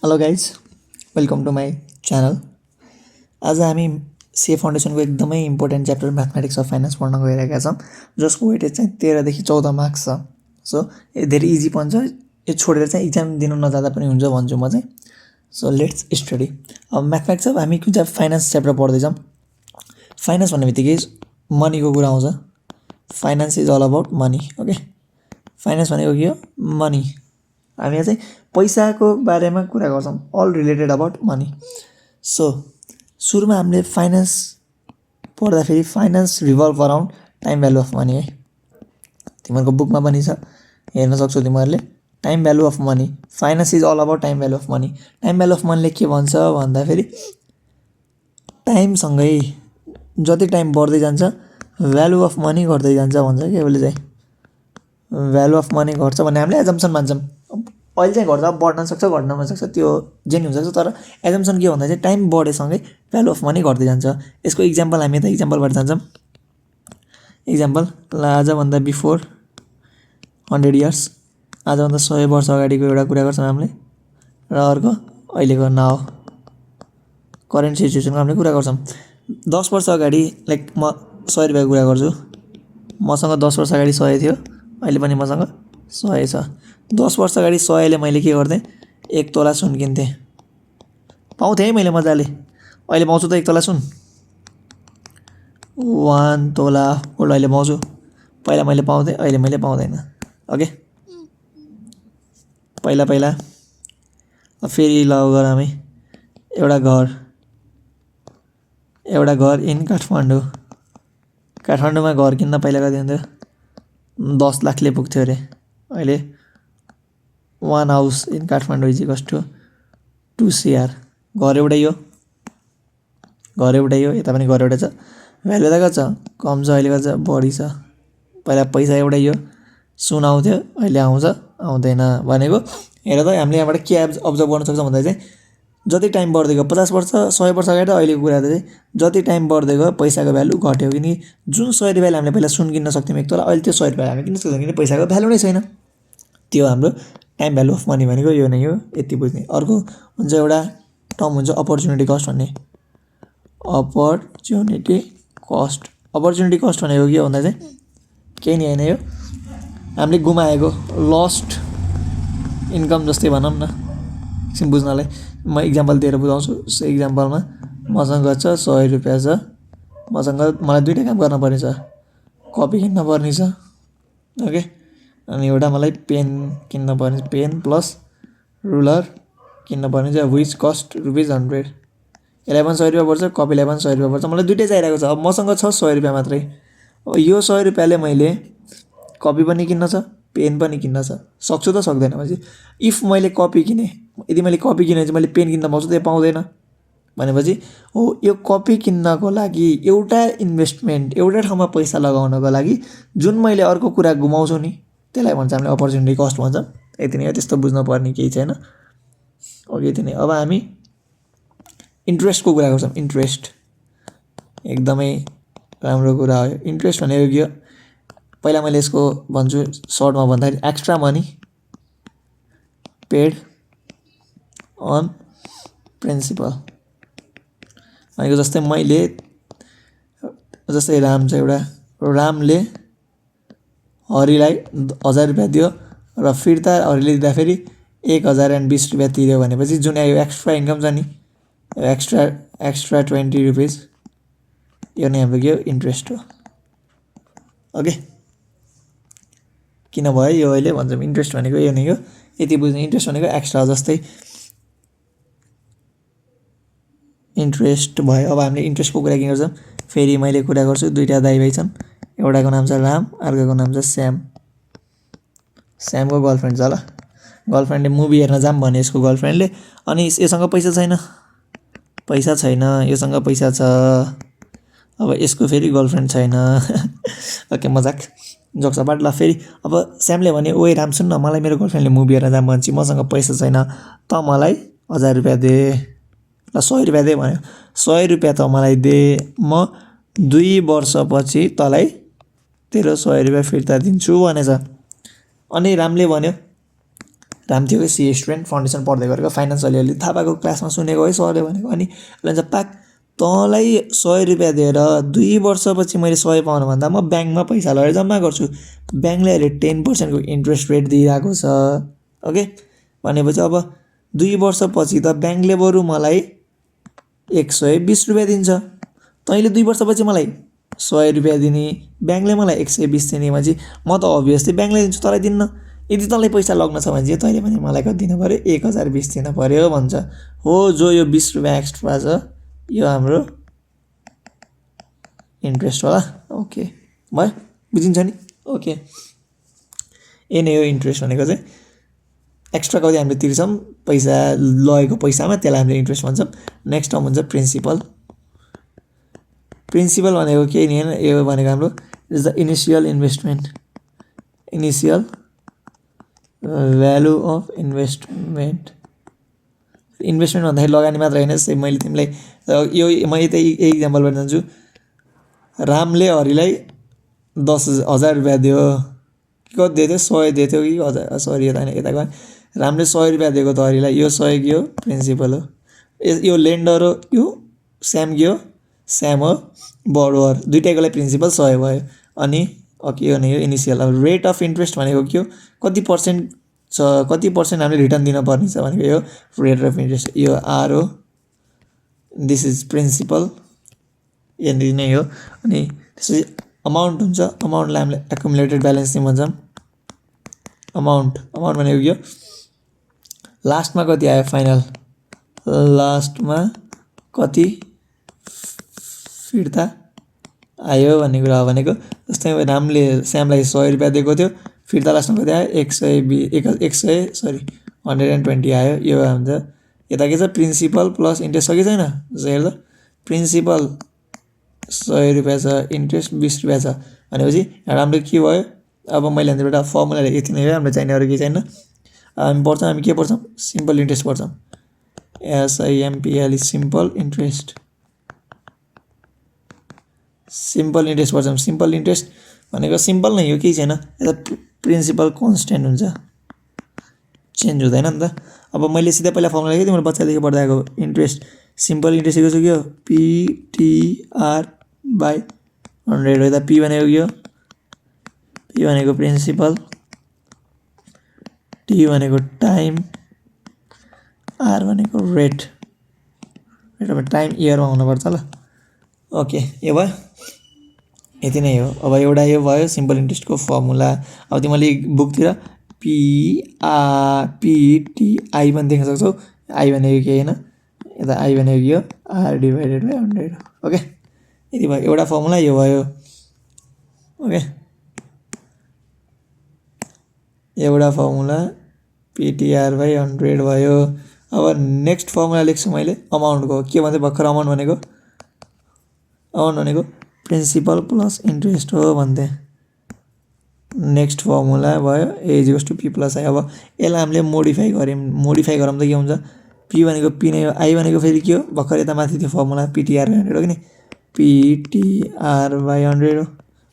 Hello guys, welcome to my channel. आज हामी CA फाउन्डेसनको एकदमै important chapter mathematics of finance पढ्न गइरहेका छौँ, जसको वेटेज चाहिँ 13 देखि 14 मार्क्स छ। सो यो धेरै इजी पनि छ, यो छोडेर चाहिँ इक्जाम दिनु नजाँदा पनि हुन्छ भन्छु म चाहिँ। So let's study. अब म्याथमेटिक्स अब हामी कुन चाहिँ फाइनेन्स च्याप्टर पढ्दैछौँ। फाइनेन्स भन्ने बित्तिकै मनीको कुरा आउँछ। Finance is all about money. Okay, finance भनेको के हो? मनी। हामी चाहिँ पैसाको बारेमा कुरा गर्छौँ, all related about money. So सुरुमा हामीले फाइनेन्स पढ्दाखेरि finance revolve around time value of money है। तिमीहरूको बुकमा पनि छ, हेर्न सक्छौ तिमीहरूले। Time value of money, finance is all about time value of money. Time value of मनीले के भन्छ भन्दाखेरि टाइमसँगै जति टाइम बढ्दै जान्छ भ्यालु अफ मनी घट्दै जान्छ भन्छ कि उसले चाहिँ। भ्यालु अफ मनी घट्छ भन्ने हामीले एजम्सन मान्छौँ। अहिले चाहिँ घट्छ, बढ्न सक्छ घट्न पनि सक्छ, त्यो जेन्युन हुनसक्छ। तर एजम्सन के भन्दा चाहिँ टाइम बढेसँगै भ्यालु अफ मनी घट्दै जान्छ। यसको इक्जाम्पल हामी त इक्जाम्पलबाट जान्छौँ। इक्जाम्पल आजभन्दा बिफोर 100 इयर्स, आजभन्दा 100 वर्ष अगाडिको एउटा कुरा गर्छौँ हामीले, र अर्को अहिलेको नाउ करेन्ट सिचुएसनको हामीले कुरा गर्छौँ। 10 वर्ष अगाडि लाइक म 100 रुपियाँको कुरा गर्छु। मसँग 10 वर्ष अगाडि 100 थियो, अहिले पनि मसँग 100 छ। 10 वर्ष अगाडि 100ले मैले के गर्थेँ? 1 तोला सुन किन्थेँ, पाउँथेँ है मैले मजाले। अहिले पाउँछु त 1 तोला सुन, 1 तोला गोल्ड अहिले पाउँछु। पहिला मैले पाउँथेँ, अहिले मैले पाउँदैन। ओके, पहिला फेरि ल गर हामी एउटा घर इन काठमाडौँ। काठमाडौँमा घर किन्न पहिला कति हुन्थ्यो? 10 लाखले पुग्थ्यो अरे। अहिले 1 house in Kathmandu is equals to 2 CR। घर एउटै हो, यता पनि घर एउटै छ। भ्यालु त कति छ? कम छ, अहिले कति छ? बढी छ। पहिला पैसा एउटै हो, सुन आउँथ्यो, अहिले आउँदैन। भनेको हेर त, हामीले यहाँबाट के अब्जर्भ गर्न सक्छौँ भन्दा चाहिँ जति टाइम बढ्दै गयो, 50 वर्ष 100 वर्ष अगाडि त अहिलेको कुरा चाहिँ जति टाइम बढ्दै गयो पैसाको भ्यालु घट्यो। किनकि जुन 100 रुपियाँले हामीले पहिला सुन किन्न सक्थ्यौँ 1 तोला, अहिले त्यो 100 रुपियाँ हामी किन्न सक्दैनौँ, किनकि पैसाको भ्यालु नै छैन। त्यो हाम्रो टाइम भ्यालु अफ मनी भनेको यो नै हो, यति बुझ्ने। अर्को हुन्छ एउटा टर्म हुन्छ अपर्च्युनिटी कस्ट भन्ने। अपर्च्युनिटी कस्ट भनेको के हो भन्दा चाहिँ केही नि होइन, यो हामीले गुमाएको लस्ट इन्कम जस्तै भनौँ न, एकछिन बुझ्नलाई म इक्जाम्पल दिएर बुझाउँछु। सो इक्जाम्पलमा मसँग छ 100 रुपियाँ छ, मलाई दुईवटा काम गर्न पर्ने छ। कपी किन्न पर्ने छ, ओके, अनि एउटा मलाई पेन किन्न पर्ने, पेन प्लस रुलर किन्न पर्ने छ, विच कस्ट ₹100। यसलाई पनि 100 रुपियाँ पर्छ, कपीलाई पनि 100 रुपियाँ पर्छ। मलाई दुइटै चाहिरहेको छ। अब मसँग छ 100 रुपियाँ मात्रै। अब यो 100 रुपियाँले मैले कपी पनि किन्न छ, पेन पनि किन्न छ, सक्छु त सक्दैन? भनेपछि इफ मैले कपी किनेँ, यदि मैले कपी किनेँ चाहिँ मैले पेन किन्न पाउँछु, त्यो पाउँदैन। भनेपछि हो, यो कपी किन्नको लागि एउटा इन्भेस्टमेन्ट, एउटा ठाउँमा पैसा लगाउनको लागि जुन मैले अर्को कुरा गुमाउँछु नि, त्यसलाई भन्छ हामीले अपर्च्युनिटी कस्ट भन्छ। यति नै हो, त्यस्तो बुझ्नुपर्ने केही छैन। ओके, यति नै। अब हामी इन्ट्रेस्टको कुरा गर्छौँ। इन्ट्रेस्ट एकदमै राम्रो कुरा हो। इन्ट्रेस्ट भनेको के हो? पहिला मैले यसको भन्छु सर्टमा भन्दाखेरि extra money paid on principal. भनेको जस्तै राम छ एउटा, रामले हरिलाई 1000 रुपियाँ दियो र फिर्ता हरिले दिँदाखेरि 1020 रुपियाँ तिर्यो। भनेपछि जुन यो एक्स्ट्रा इन्कम छ नि, एक्स्ट्रा 20 रुपिस, यो नै हाम्रो के हो? इन्ट्रेस्ट हो। ओके, किन भयो यो अहिले भन्छौँ इन्ट्रेस्ट भनेको यो नै हो, यति बुझ्ने। इन्ट्रेस्ट भनेको एक्स्ट्रा, जस्तै इन्ट्रेस्ट भयो। अब हामीले इन्ट्रेस्टको कुरा के गर्छौँ? फेरि मैले कुरा गर्छु, दुईवटा दाइ भाइ छन्, एउटाको नाम छ राम, अर्कोको नाम छ श्याम। श्यामको गर्लफ्रेन्ड छ ल, गर्लफ्रेन्डले मुभी हेर्न जाऊँ भने यसको गर्लफ्रेन्डले, अनि योसँग पैसा छैन, योसँग पैसा छ। अब यसको फेरि गर्लफ्रेन्ड छैन। ओके, मजाक जोक्स अपार्ट। ल फेरि अब श्यामले भने, ओए राम सुन न, मलाई मेरो गर्लफ्रेन्डले मुभी हेर्न जाऊँ भन्छ, मसँग पैसा छैन, त मलाई 1000 रुपियाँ दे। ल 100 रुपियाँ दे भन्यो। 100 रुपियाँ त मलाई दे, म 2 वर्षपछि तँलाई तेरो 100 रुपियाँ फिर्ता दिन्छु भनेछ। अनि रामले भन्यो, राम थियो कि सी स्टुडेन्ट फाउन्डेसन पढ्दै गरेको फाइनेन्स अलिअलि थाहा पाएको क्लासमा सुनेको है सरले भनेको अनि भन्छ पाक तँलाई 100 रुपियाँ दिएर 2 वर्षपछि मैले 100 पाउनुभन्दा म ब्याङ्कमा पैसा लगेर जम्मा गर्छु ब्याङ्कले अहिले 10% को इन्ट्रेस्ट रेट दिइरहेको छ ओके भनेपछि अब 2 वर्षपछि त ब्याङ्कले बरु मलाई 120 रुपियाँ दिन्छ तैँले 2 वर्षपछि मलाई 100 रुपियाँ दिने ब्याङ्कले मलाई 120 दिने भनेपछि म त अभियसली ब्याङ्कले दिन्छु तँलाई दिन्न यदि तँलाई पैसा लग्न छ भने चाहिँ तैँले पनि मलाई कति दिनु पऱ्यो 1020 दिनु पऱ्यो भन्छ हो जो यो 20 रुपियाँ एक्स्ट्रा छ यो हाम्रो इन्ट्रेस्ट होला ओके भयो बुझिन्छ नि ओके ए नै हो इन्ट्रेस्ट भनेको चाहिँ एक्स्ट्रा कति हामीले तिर्छौँ पैसा लगेको पैसामा त्यसलाई हामीले इन्ट्रेस्ट भन्छौँ नेक्स्ट टर्म हुन्छ प्रिन्सिपल भनेको केही नि हैन यो भनेको हाम्रो is the initial investment initial value of investment भन्दाखेरि लगानी मात्र होइन जस्तै मैले तिमीलाई यो म यही इक्जाम्पलबाट जान्छु रामले हरिलाई 10,000 रुपियाँ दियो कति दिएको थियो 100 दिएको थियो कि 1000 सरी यता गयो रामले 100 रुपियाँ दिएको त हरिलाई यो 100 के हो प्रिन्सिपल हो यो लेन्डर हो यो स्याम के हो स्याम हो बोरोवर दुईटैको लागि प्रिन्सिपल 100 भयो अनि ओके यो नै हो इनिशियल अब रेट अफ इन्ट्रेस्ट भनेको के हो कति पर्सेन्ट हामीले रिटर्न दिन पर्ने छ भनेको यो रेट अफ इन्ट्रेस्ट यो आर हो दिस इज प्रिन्सिपल यति नै हो अनि त्यसपछि अमाउन्ट हुन्छ अमाउन्टलाई हामीले एकुमुलेटेड ब्यालेन्स नै भन्छौँ अमाउन्ट भनेको के हो लास्टमा कति आयो फाइनल लास्टमा कति फिर्ता आयो भन्ने कुरा हो भनेको जस्तै रामले श्यामलाई 100 रुपियाँ दिएको थियो फिर्ता लास्टमा कति आयो 120 आयो यो हुन्छ यता के छ प्रिन्सिपल प्लस इन्ट्रेस्ट छ कि छैन हेर्दा प्रिन्सिपल 100 रुपियाँ छ इन्ट्रेस्ट 20 रुपियाँ छ भनेपछि रामले के भयो अब मैले हाम्रोबाट फर्मुला यति नै हो हामीलाई चाहिने अरू केही छैन हामी के पढ्छौँ सिम्पल इन्ट्रेस्ट पढ्छौँ SIMPL सिम्पल इन्ट्रेस्ट पढ्छौँ सिम्पल इन्ट्रेस्ट भनेको सिम्पल नै हो केही छैन यता प्रिन्सिपल कन्स्ट्यान्ट हुन्छ चेन्ज हुँदैन नि त अब मैले सिधै पहिला फर्मुला लेखेँ मैले बच्चादेखि पढ्दै आएको इन्ट्रेस्ट सिम्पल इन्ट्रेस्ट के हो PTR/100 हो यता P भनेको के हो P भनेको प्रिन्सिपल T भनेको टाइम R भनेको रेट अब टाइम इयरमा हुनुपर्छ ल ओके यो भयो यति नै हो अब एउटा यो भयो सिम्पल इन्ट्रेस्टको फर्मुला अब तिमीले बुकतिर PTI पनि देख्न सक्छौ आई भनेको के हैन यता आई भनेको के हो R/100 ओके यति भयो एउटा फर्मुला यो भयो ओके एउटा फर्मुला PTR/100 भयो अब नेक्स्ट फर्मुला लेख्छु मैले अमाउन्टको के भन्छ भर्खर अमाउन्ट भनेको प्रिन्सिपल प्लस इन्ट्रेस्ट हो भन्थे नेक्स्ट फर्मुला भयो A=P + I अब यसलाई हामीले मोडिफाई गरौँ त के हुन्छ P भनेको P नै हो I भनेको फेरि के हो भर्खर यता माथि त्यो फर्मुला PTR/100 हो कि नि PTR/100 हो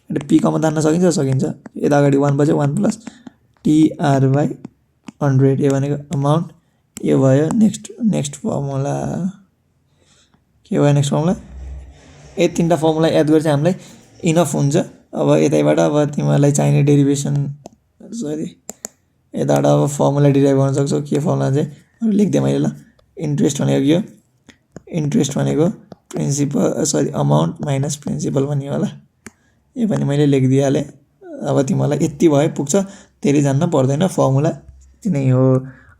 अनि P कमा तान्न सकिन्छ यता अगाडि 1 बज्यो 1 + TR/100 यो भनेको अमाउन्ट यो भयो नेक्स्ट फर्मुला के भयो नेक्स्ट फर्मुला ए तीनटा फर्मुला याद गरेर चाहिँ हामीलाई इनफ हुन्छ अब यतैबाट अब तिमीलाई चाहिने डेरिभेसन यताबाट अब फर्मुला डिराइभ गर्न सक्छौ के फर्मुला चाहिँ लेख्दै मैले ल इन्ट्रेस्ट भनेको के हो इन्ट्रेस्ट भनेको प्रिन्सिपल अमाउन्ट माइनस प्रिन्सिपल भन्ने होला यो पनि मैले लेखिदिइहालेँ अब तिमीलाई यति भयो पुग्छ धेरै जान्न पर्दैन फर्मुला यति नै हो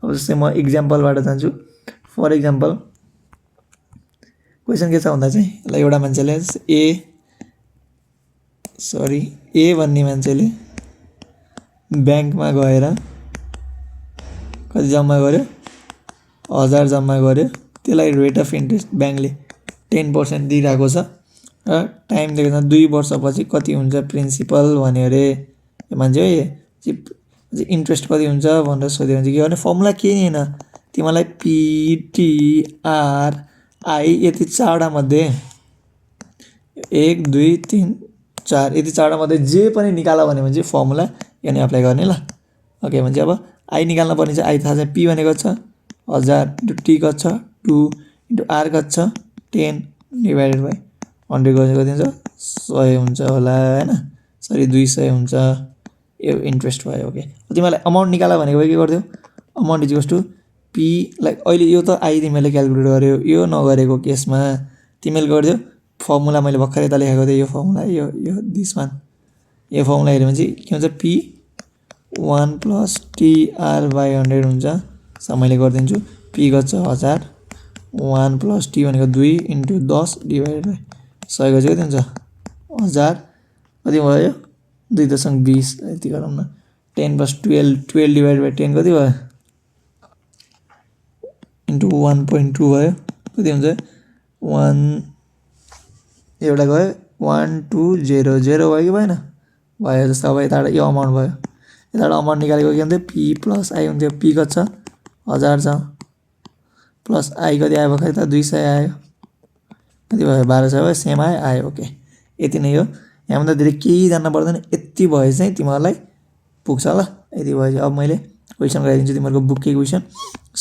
अब जस्तै म इक्जाम्पलबाट जान्छु फर इक्जाम्पल क्वेसन के छ भन्दा चाहिँ ल एउटा मान्छेले ए भन्ने मान्छेले ब्याङ्कमा गएर कति जम्मा गर्यो 1000 जम्मा गर्यो त्यसलाई रेट अफ इन्ट्रेस्ट ब्याङ्कले 10% दिइरहेको छ र टाइम दिएको छ 2 वर्षपछि कति हुन्छ प्रिन्सिपल भन्यो अरे यो मान्छे हो इन्ट्रेस्ट कति हुन्छ भनेर सोध्यो भने के भने फर्मुला केही नि हैन तिमीलाई PTRI यति चारवटा मध्ये 1 2 3 4 यति चारवटा मध्ये जे पनि निकाल भने चाहिँ फर्मुला यहाँ अप्लाई गर्ने ल ओके भने अब आई निकाल्न पर्ने चाहिँ आई थाहा छ पी भनेको छ 1000 इन्टु टी कति छ 2 इन्टु आर कति छ 10 डिभाइडेड बाई 100 गरेको कति हुन्छ 100 हुन्छ होला हैन सरी 200 हुन्छ यो इन्ट्रेस्ट भयो ओके तिमीलाई अमाउन्ट निकाल भनेको भए के गर्थ्यौ amount is equals to P like अहिले यो त आई तिमीले क्याल्कुलेट गर्यौ यो नगरेको केसमा तिमीले गर्दियौ फर्मुला मैले भर्खरै त लेखेको थिएँ यो फर्मुला यो दिस वान यो फर्मुला हेर्यो भने चाहिँ के हुन्छ पी 1 प्लस टीआर बाई 100 हुन्छ स मैले गरिदिन्छु पी कति छ 1000 1 प्लस टी भनेको 2 इन्टु 10 डिभाइडेड बाई 100 गयो कति हुन्छ 1000 कति भयो 2.20 यति गरौँ न 10 प्लस 12 डिभाइडेड बाई 10 कति भयो इन्टु 1.2 भयो कति हुन्छ 1 एउटा गयो 1200 भयो कि भएन भयो जस्तो अब यताबाट यो अमाउन्ट भयो यताबाट अमाउन्ट निकालेको के हुन्थ्यो पी प्लस आई हुन्थ्यो पी कति छ 1000 छ प्लस आई कति आयो भर्खरै त 200 आयो कति भयो 1200 भयो सेम आयो ओके यति नै हो यहाँभन्दा धेरै केही जान्न पर्दैन यति भए चाहिँ तिमीहरूलाई पुग्छ ल यति भए अब मैले क्वेसन गराइदिन्छु तिमीहरूको बुककै क्वेसन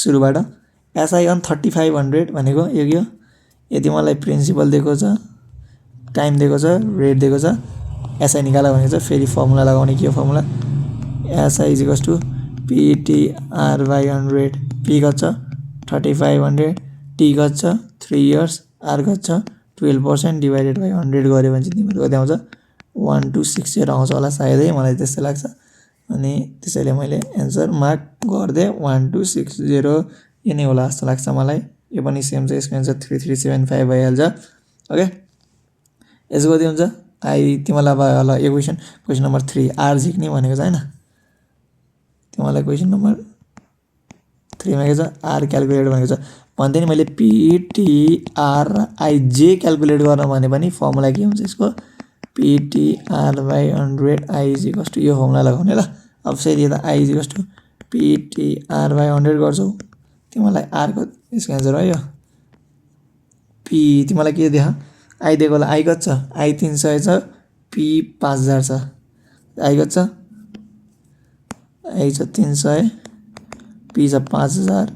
सुरुबाट एसआई अन 3500 भनेको यो यति मलाई प्रिन्सिपल दिएको छ टाइम दिएको छ रेट दिएको छ एसआई निकाल भनेको छ फेरि फर्मुला लगाउने के हो formula SI is equals to PTR by 100 P कति छ 3500 टी कति छ 3 इयर्स आर कति छ 12% डिभाइडेड बाई 100 गऱ्यो भने चाहिँ तिमीहरू कति आउँछ 1260 आउँछ होला सायदै मलाई त्यस्तै लाग्छ अनि त्यसैले मैले एन्सर मार्क गरिदिएँ 1260 यो नै होला जस्तो लाग्छ मलाई यो पनि सेम छ यसको एन्सर 3375 भइहाल्छ ओके यसको कति हुन्छ आई तिमीलाई भयो होला यो क्वेसन नम्बर 3 आर झिक्ने भनेको छ हैन तिमीलाई क्वेसन नम्बर 3 मा के छ आर क्याल्कुलेट भनेको छ भन्थे नि मैले पीटीआर आई जे क्याल्कुलेट गर्न भने पनि फर्मुला के हुन्छ यसको PTR by 100 I is equals to यो फर्मुला लगाउने ल अब फेरि यता I is equals to PTR by 100 गर्छौ तिमीलाई आर को यसको एन्सर हो यो पी तिमीलाई के देखा आई दिएको होला आई कति छ आई 300 छ पी 5000 छ आई कति छ आई छ 300 पी छ 5000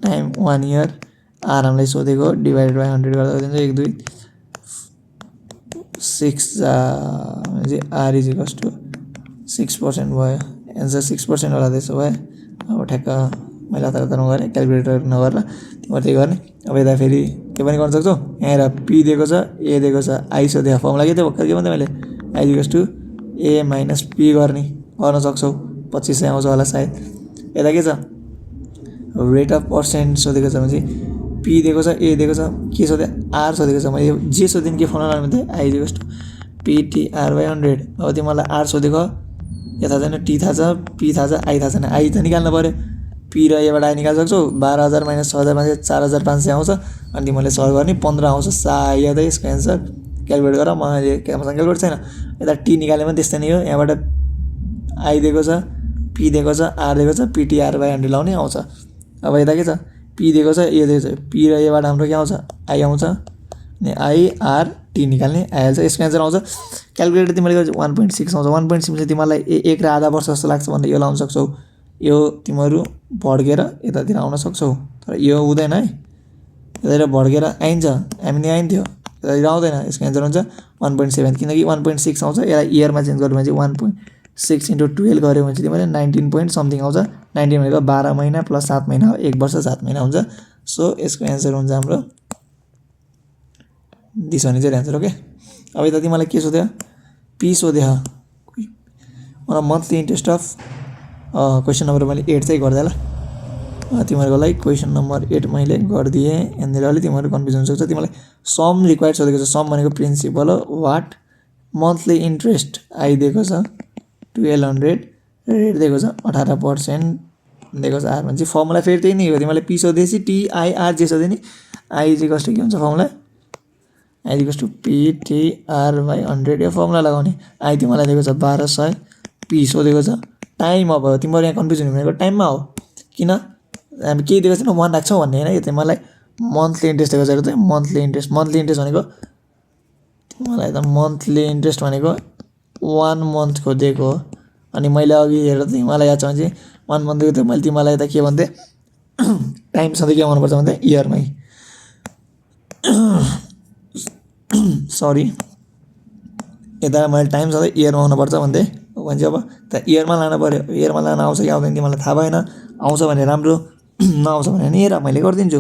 टाइम 1 इयर आर हामीलाई सोधेको डिभाइडेड बाई 100 गर्दा कति हुन्छ 1 2 6 आर इज इक्वल्स टु 6% भयो एन्सर 6% होला त्यसो भए अब ठ्याक्क मैले हतार नगरेँ क्याल्कुलेटर नगरेर तिमीहरू त्यही गर्ने अब यता फेरि के पनि गर्न सक्छौ यहाँ हेर पी दिएको छ ए दिएको छ आई सोधेको फर्मुला के थियो भर्खर के भन्दै मैले I equals to A minus P गर्न सक्छौ 2500 आउँछ होला सायद यता के छ रेट अफ पर्सेन्ट सोधेको छ भने चाहिँ पी दिएको छ ए दिएको छ के सोधे आर सोधेको छ मैले जे सोधिन के फर्मुला लगाउनु थियो I equals to PTR by 100 अब तिमीलाई आर सोधेको यता छैन टी थाहा छ पी थाहा छ आई थाहा छैन आई त निकाल्नु पर्यो पी र एबाट आई निकाल्न सक्छौ 12000 माइनस 6500 4500 आउँछ अनि तिमीले सल्भ गर्ने 15 आउँछ सायदै यसको एन्सर क्याल्कुलेट गर मैले मसँग क्याल्कुलेट छैन यता टी निकाल्ने पनि त्यस्तै नै हो यहाँबाट आई दिएको छ पी दिएको छ आर दिएको छ पीटीआर बाई 100 लाउने आउँछ अब यता के छ पी दिएको छ ए दिएको छ पी र एबाट हाम्रो के आउँछ आई आउँछ अनि आई आर टी निकाल्ने आइहाल्छ यसको एन्सर आउँछ क्याल्कुलेटर तिमीले 1.6 आउँछ 1.6 चाहिँ तिमीलाई 1 र आधा वर्ष जस्तो लाग्छ भन्दा यो लाउन सक्छौ यो तिमीहरू भड्केर यतातिर आउन सक्छौ तर यो हुँदैन है यतातिर भड्केर आइन्छ हामी आइन्थ्यो यतातिर आउँदैन यसको एन्सर हुन्छ 1.7 किनकि 1.6 आउँछ यसलाई इयरमा चेन्ज गर्यो भने चाहिँ 1.6 इन्टु 12 गऱ्यो भने चाहिँ तिमीले 19 पोइन्ट समथिङ आउँछ 19 भनेको 12 महिना प्लस 7 महिना हो 1 वर्ष 7 महिना हुन्छ सो यसको एन्सर हुन्छ हाम्रो दिस भने चाहिँ एन्सर ओके अब यता तिमीलाई के सोध्यो पी सोध्यो monthly interest of question number मैले 8 चाहिँ गरिदिएँ ल तिमीहरूको लागि क्वेसन नम्बर 8 मैले गरिदिएँ यहाँनिर अलि तिमीहरू कन्फ्युजन हुनसक्छ तिमीलाई सम रिक्वायर्ड सोधेको छ सम भनेको प्रिन्सिपल हो वाट मन्थली इन्ट्रेस्ट आई दिएको छ 1200 रेट दिएको छ 18% दिएको छ आर भने फर्मुला फेरि त्यही नै हो तिमीले पी सोधेपछि टी आई आर जे सोधे नि आई इज इक्वल्स टु के हुन्छ formula I is equals to PTR by 100 यो फर्मुला लगाउने आई तिमीलाई दिएको छ 1200 पी सोधेको छ टाइम अब तिमीहरू यहाँ कन्फ्युजन हुनेको टाइममा हो किन हामी केही दिएको छैन 1 राख्छौ भन्ने हैन यो चाहिँ मलाई मन्थली इन्ट्रेस्ट दिएको छ मन्थली इन्ट्रेस्ट भनेको तिमीलाई त मन्थली इन्ट्रेस्ट भनेको 1 मन्थको दिएको हो अनि मैले अघि हेरेर तिमीलाई याद छ भने चाहिँ 1 भन्दै थियो मैले तिमीलाई यता के भन्थे टाइम सधैँ के गर्नुपर्छ भन्दा इयरमै सरी यता मैले टाइम सधैँ इयरमा हुनुपर्छ भन्थे भन्छ अब त इयरमा लानु पऱ्यो इयरमा लान आउँछ कि आउँदैन तिमीलाई थाहा भएन आउँछ भने राम्रो नआउँछ भने नि हेर मैले गरिदिन्छु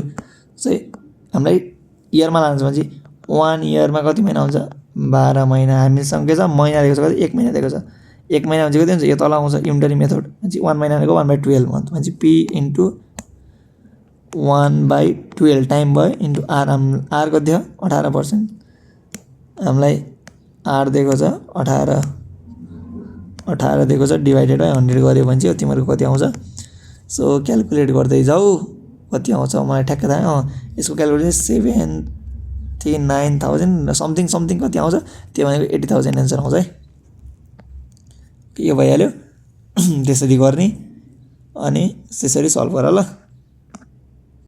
चाहिँ हामीलाई इयरमा लान्छ भने चाहिँ 1 इयरमा कति महिना हुन्छ 12 महिना हामीसँग के छ महिना दिएको छ कति 1 महिना दिएको छ 1 महिना भने कति हुन्छ यो तल आउँछ युनिटरी मेथड भने 1 महिना भनेको 1/12 मन्थ भने p इन्टु 1/12 टाइम भयो इन्टु आर आर कति हो 18% हामीलाई आर दिएको छ 18 दिएको छ डिभाइडेड बाई 100 गऱ्यो भने चाहिँ तिमीहरूको कति आउँछ सो क्यालकुलेट गर्दै जाऊ कति आउँछ मलाई ठ्याक्कै थाहा यसको क्यालकुलेसन 79,000 समथिङ कति आउँछ त्यो भनेको 80,000 एन्सर आउँछ है यो भइहाल्यो त्यसरी गर्ने अनि त्यसरी सल्भ गर ल